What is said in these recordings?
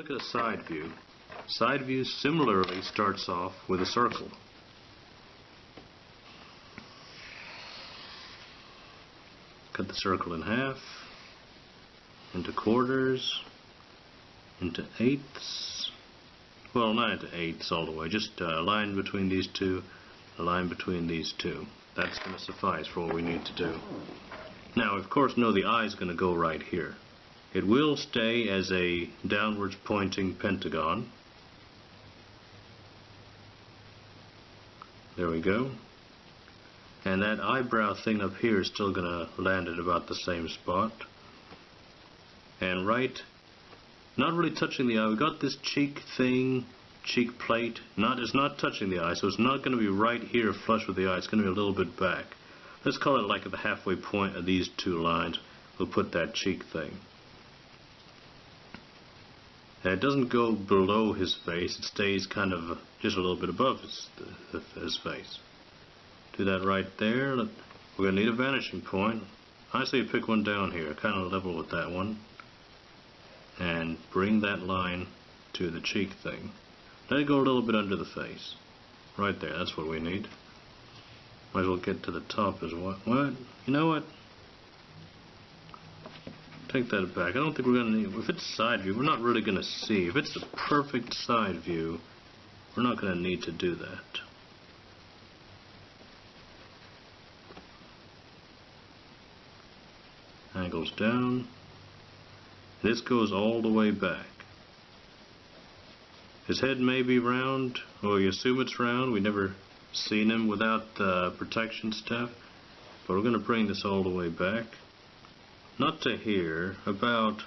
look at a side view. Side view similarly starts off with a circle. Cut the circle in half, into quarters, into eighths. Well, not into eighths all the way, just a line between these two, a line between these two. That's going to suffice for what we need to do. Now, of course, no, the eye is going to go right here. It will stay as a downwards pointing pentagon. There we go. And that eyebrow thing up here is still going to land at about the same spot. And right, not really touching the eye, we got this cheek thing, cheek plate. It's not touching the eye, so it's not going to be right here flush with the eye. It's going to be a little bit back. Let's call it like at the halfway point of these two lines. We'll put that cheek thing. And it doesn't go below his face, it stays kind of just a little bit above his face. Do that right there. We're going to need a vanishing point. I say pick one down here, kind of level with that one. And bring that line to the cheek thing. Let it go a little bit under the face. Right there, that's what we need. Might as well get to the top as well. What? You know what? Take that back. I don't think we're going to need... If it's side view, we're not really going to see. If it's a perfect side view, we're not going to need to do that. Angles down. This goes all the way back. His head may be round, or you assume it's round. We've never seen him without the protection stuff. But we're going to bring this all the way back. Not to here, about,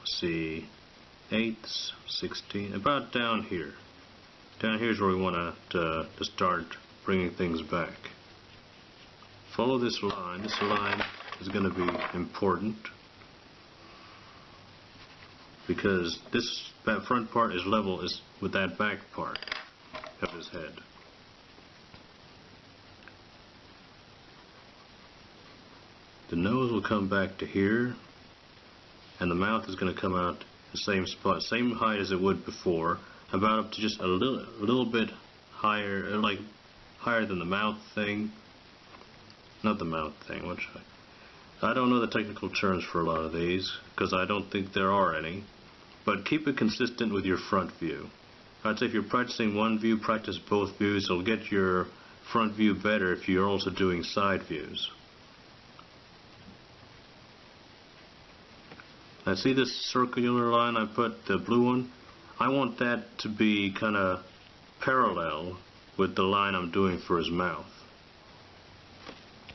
let's see, eighths, 16, about down here. Down here is where we want to start bringing things back. Follow this line. This line is going to be important because that front part is level with that back part of his head. The nose will come back to here, and the mouth is going to come out the same spot, same height as it would before, about up to just a little bit higher, like higher than the mouth thing. Not the mouth thing. I don't know the technical terms for a lot of these because I don't think there are any. But keep it consistent with your front view. I'd say if you're practicing one view, practice both views. It'll get your front view better if you're also doing side views. Now see this circular line I put, the blue one? I want that to be kind of parallel with the line I'm doing for his mouth.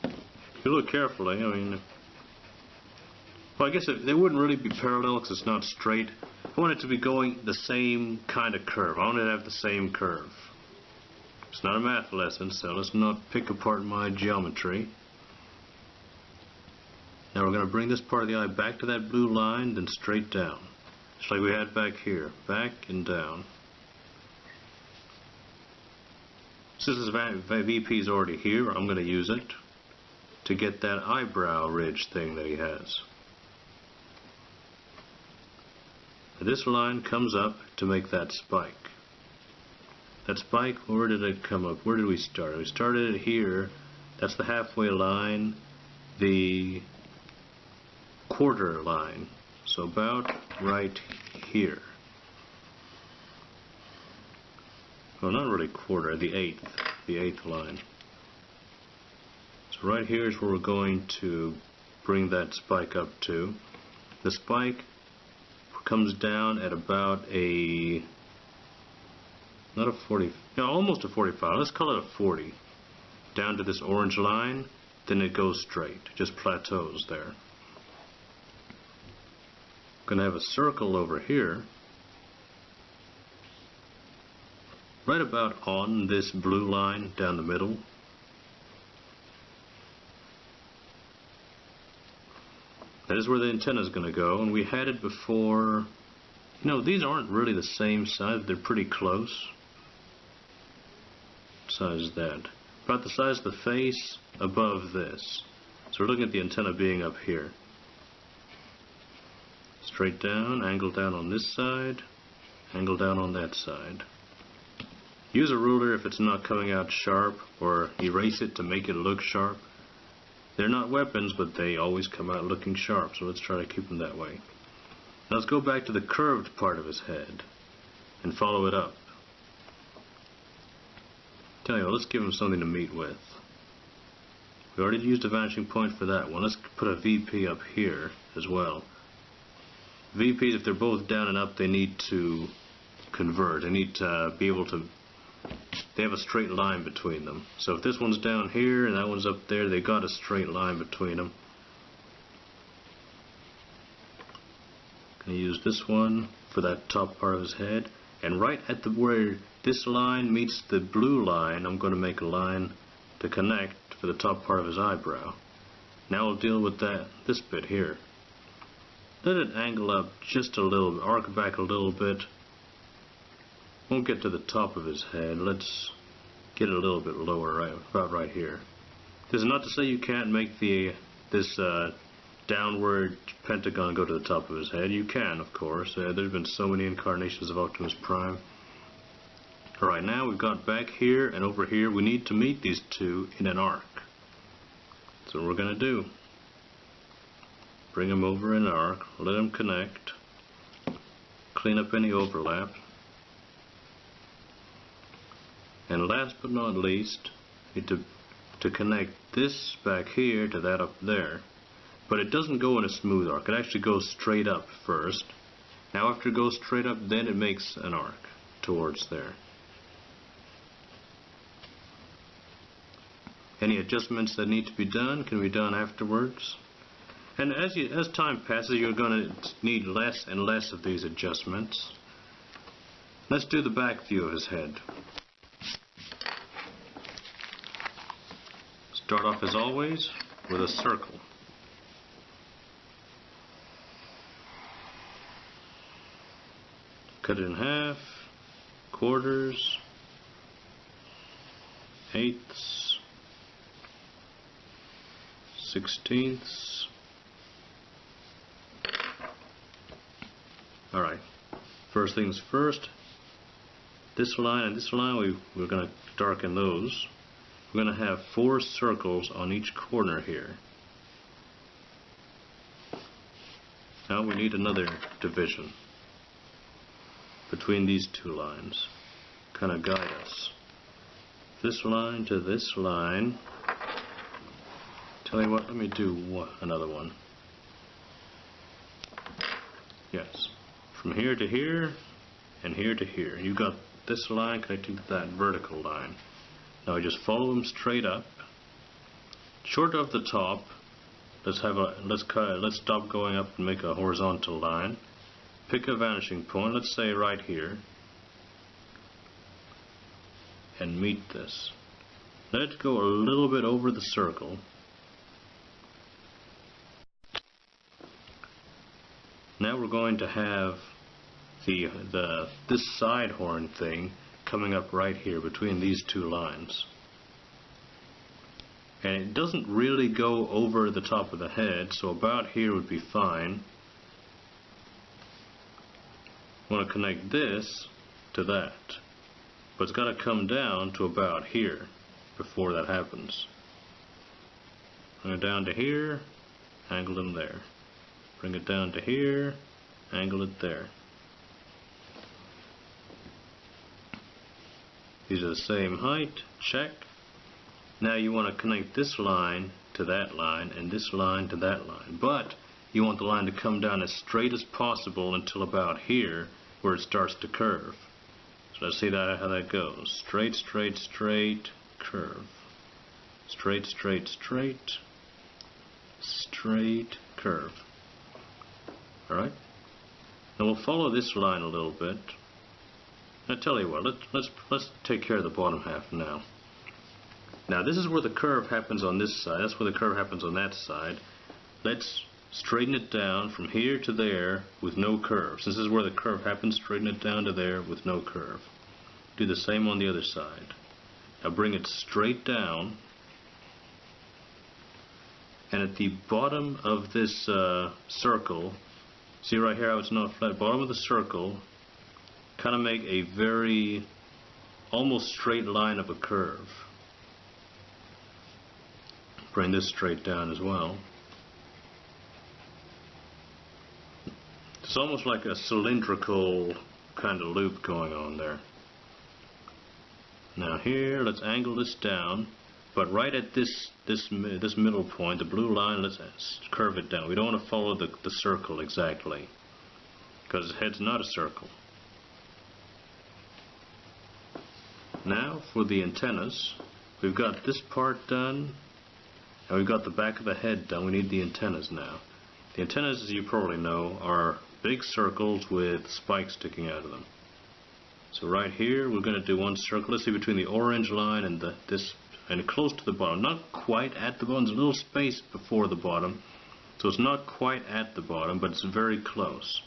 If you look carefully, I mean, well, I guess they wouldn't really be parallel because it's not straight. I want it to be going the same kind of curve. I want it to have the same curve. It's not a math lesson, so let's not pick apart my geometry. Now we're going to bring this part of the eye back to that blue line, then straight down. Just like we had back here. Back and down. Since this VP is already here, I'm going to use it to get that eyebrow ridge thing that he has. Now this line comes up to make that spike. That spike, where did it come up? Where did we start? We started it here. That's the halfway line. The quarter line, so about right here. Well, not really quarter, the eighth line. So right here is where we're going to bring that spike up to. The spike comes down at about a, not a 40, no, almost a 45, let's call it a 40. Down to this orange line, then it goes straight, just plateaus there. Going to have a circle over here, right about on this blue line down the middle. That is where the antenna is going to go, and we had it before. You know, these aren't really the same size, they're pretty close. What size is that? About the size of the face above this. So we're looking at the antenna being up here. Straight down, angle down on this side, angle down on that side. Use a ruler if it's not coming out sharp, or erase it to make it look sharp. They're not weapons, but they always come out looking sharp, so let's try to keep them that way. Now let's go back to the curved part of his head and follow it up. Tell you what, let's give him something to meet with. We already used a vanishing point for that one. Let's put a VP up here as well. VPs, if they're both down and up, they need to converge. They need to be able to, they have a straight line between them. So if this one's down here and that one's up there, they got a straight line between them. Going to use this one for that top part of his head. And right at where this line meets the blue line, I'm going to make a line to connect for the top part of his eyebrow. Now we'll deal with this bit here. Let it angle up just a little bit, arc back a little bit. Won't get to the top of his head. Let's get it a little bit lower, right, about right here. This is not to say you can't make this downward pentagon go to the top of his head. You can, of course. There's been so many incarnations of Optimus Prime. Alright, now we've got back here and over here. We need to meet these two in an arc. That's what we're going to do. Bring them over in an arc, let them connect, clean up any overlap. And last but not least, need to connect this back here to that up there. But it doesn't go in a smooth arc. It actually goes straight up first. Now after it goes straight up, then it makes an arc towards there. Any adjustments that need to be done can be done afterwards. And as time passes, you're going to need less and less of these adjustments. Let's do the back view of his head. Start off as always with a circle. Cut it in half, quarters, eighths, sixteenths. Alright, first things first, this line and this line, we're going to darken those. We're going to have 4 circles on each corner here. Now we need another division between these two lines. Kind of guide us. This line to this line. Tell you what, let me do another one. Yes. From here to here and here to here. You've got this line connecting to that vertical line. Now we just follow them straight up. Short of the top, let's stop going up and make a horizontal line. Pick a vanishing point, let's say right here, and meet this. Let it go a little bit over the circle. Now we're going to have this side horn thing coming up right here between these two lines. And it doesn't really go over the top of the head, so about here would be fine. I want to connect this to that, but it's got to come down to about here before that happens. Bring it down to here, angle them there. Bring it down to here, angle it there. These are the same height, check. Now you want to connect this line to that line and this line to that line, but you want the line to come down as straight as possible until about here where it starts to curve. So let's see how that goes. Straight, straight, straight, curve. Straight, straight, straight, straight, curve. Alright? Now we'll follow this line a little bit. I tell you what, let's take care of the bottom half now. Now this is where the curve happens on this side, that's where the curve happens on that side. Let's straighten it down from here to there with no curve. Since this is where the curve happens, straighten it down to there with no curve. Do the same on the other side. Now bring it straight down, and at the bottom of this circle, See right here how it's not flat. Bottom of the circle, kind of make a very almost straight line of a curve. Bring this straight down as well. It's almost like a cylindrical kind of loop going on there. Now here, let's angle this down, but right at this middle point, the blue line, let's curve it down. We don't want to follow the circle exactly, because the head's not a circle. Now for the antennas, we've got this part done, and we've got the back of the head done. We need the antennas now. The antennas, as you probably know, are big circles with spikes sticking out of them. So right here, we're going to do one circle. Let's see, between the orange line and this, and close to the bottom. Not quite at the bottom. There's a little space before the bottom, so it's not quite at the bottom, but it's very close.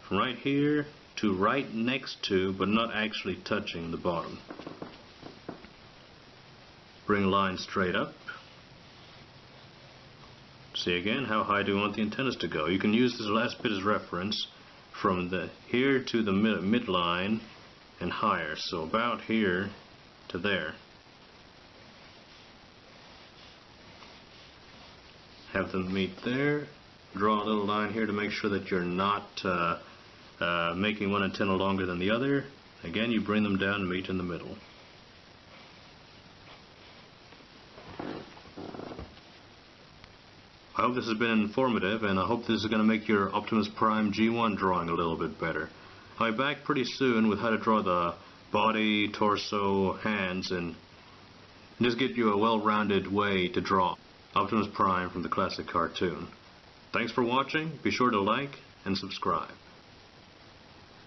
From right here to right next to, but not actually touching the bottom. Bring a line straight up. See again, how high do we want the antennas to go? You can use this last bit as reference from here to the midline and higher. So about here to there. Have them meet there. Draw a little line here to make sure that you're not making one antenna longer than the other. Again, you bring them down and meet in the middle. I hope this has been informative, and I hope this is going to make your Optimus Prime G1 drawing a little bit better. I'll be back pretty soon with how to draw the body, torso, hands, and just get you a well-rounded way to draw Optimus Prime from the classic cartoon. Thanks for watching. Be sure to like and subscribe.